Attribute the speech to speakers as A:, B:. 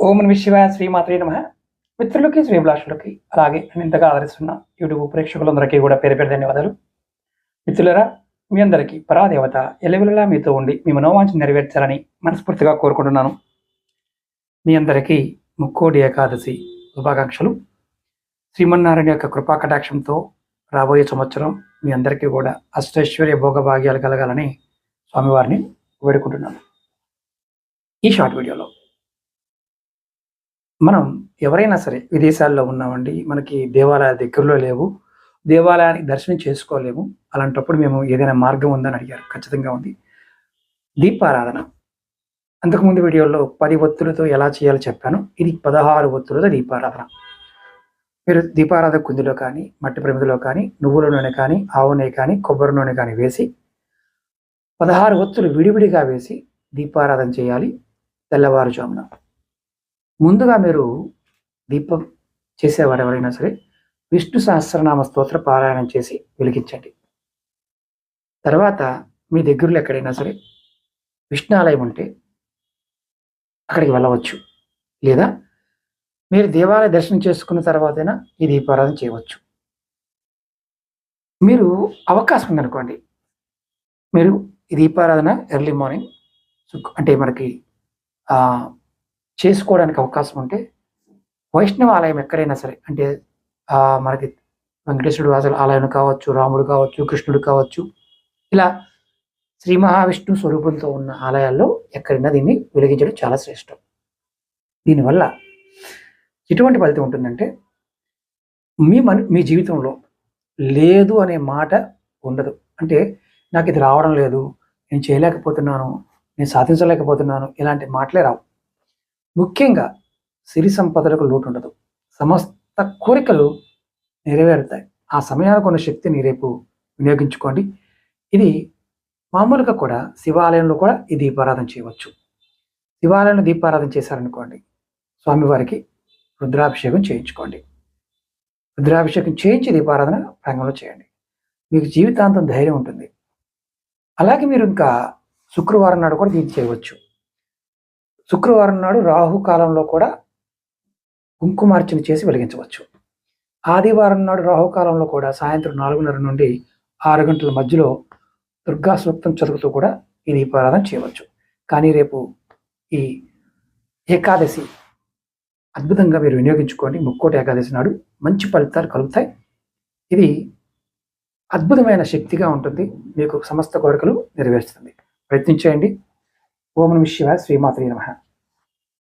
A: ఓం నమః శివాయ శ్రీమాత్రే నమః. మిత్రులకి శ్రీభిలాషులకి అలాగే నన్ను ఇంతగా ఆదరిస్తున్న యూట్యూబ్ ప్రేక్షకులందరికీ కూడా పేరు పేరు ధన్యవాదాలు. మిత్రులరా, మీ అందరికీ పరాదేవత ఎల్లవెల్లలా మీతో ఉండి మీ మనోవాంఛ నెరవేర్చాలని మనస్ఫూర్తిగా కోరుకుంటున్నాను. మీ అందరికీ ముక్కోటి ఏకాదశి శుభాకాంక్షలు. శ్రీమన్నారాయణ యొక్క కృపా కటాక్షంతో రాబోయే సంవత్సరం మీ అందరికీ కూడా అష్టైశ్వర్య భోగభాగ్యాలు కలగాలని స్వామివారిని వేడుకుంటున్నాను. ఈ షార్ట్ వీడియోలో మనం ఎవరైనా సరే విదేశాల్లో ఉన్నామండి, మనకి దేవాలయాల దగ్గరలో లేవు, దేవాలయానికి దర్శనం చేసుకోలేము, అలాంటప్పుడు మేము ఏదైనా మార్గం ఉందని అడిగారు. ఖచ్చితంగా ఉంది. దీపారాధన అంతకుముందు వీడియోలో 10 ఒత్తులతో ఎలా చేయాలో చెప్పాను. ఇది 16 ఒత్తులతో దీపారాధన. మీరు దీపారాధన కుందిలో కానీ మట్టి ప్రమిదలో కానీ నువ్వుల నూనె కానీ ఆవు నెయ్యి కానీ కొబ్బరి నూనె కానీ వేసి 16 ఒత్తులు విడివిడిగా వేసి దీపారాధన చేయాలి. తెల్లవారుజామున ముందుగా మీరు దీపం చేసేవారు ఎవరైనా సరే విష్ణు సహస్రనామ స్తోత్ర పారాయణం చేసి వెలిగించండి. తర్వాత మీ దగ్గరలో ఎక్కడైనా సరే విష్ణాలయం ఉంటే అక్కడికి వెళ్ళవచ్చు, లేదా మీరు దేవాలయ దర్శనం చేసుకున్న తర్వాతైనా ఈ దీపారాధన చేయవచ్చు. మీరు అవకాశం ఉందనుకోండి, మీరు ఈ దీపారాధన ఎర్లీ మార్నింగ్ అంటే మనకి చేసుకోవడానికి అవకాశం ఉంటే వైష్ణవ ఆలయం ఎక్కడైనా సరే, అంటే మనకి వెంకటేశ్వరుడు ఆలయం కావచ్చు, రాముడు కావచ్చు, కృష్ణుడు కావచ్చు, ఇలా శ్రీ మహావిష్ణు స్వరూపంతో ఉన్న ఆలయాల్లో ఎక్కడైనా దీన్ని వెలిగించడం చాలా శ్రేష్టం. దీనివల్ల ఎటువంటి ఫలితం ఉంటుందంటే మీ జీవితంలో లేదు అనే మాట ఉండదు. అంటే నాకు ఇది రావడం లేదు, నేను చేయలేకపోతున్నాను, నేను సాధించలేకపోతున్నాను, ఇలాంటి మాటలే రావు. ముఖ్యంగా సిరి సంపదలకు లోటు ఉండదు. సమస్త కోరికలు నెరవేరుతాయి. ఆ సమయానికి ఉన్న శక్తిని రేపు వినియోగించుకోండి. ఇది మామూలుగా కూడా శివాలయంలో కూడా ఈ దీపారాధన చేయవచ్చు. శివాలయంలో దీపారాధన చేశారనుకోండి, స్వామివారికి రుద్రాభిషేకం చేయించుకోండి. రుద్రాభిషేకం చేయించి దీపారాధన ప్రాంగణంలో చేయండి. మీకు జీవితాంతం ధైర్యం ఉంటుంది. అలాగే మీరు ఇంకా శుక్రవారం నాడు కూడా దీన్ని చేయవచ్చు. శుక్రవారం నాడు రాహుకాలంలో కూడా కుంకుమార్చన చేసి వెలిగించవచ్చు. ఆదివారం నాడు రాహుకాలంలో కూడా సాయంత్రం 4:30 నుండి 6 గంటల మధ్యలో దుర్గా సూక్తం చదువుతూ కూడా ఈ దీపారాధన చేయవచ్చు. కానీ రేపు ఈ ఏకాదశి అద్భుతంగా మీరు వినియోగించుకోండి. ముక్కోటి ఏకాదశి నాడు మంచి ఫలితాలు కలుగుతాయి. ఇది అద్భుతమైన శక్తిగా ఉంటుంది. మీకు సమస్త కోరికలు నెరవేరుస్తుంది. ప్రయత్నించేయండి. ఓం నమః శివాయ శ్రీమాత్రే నమః.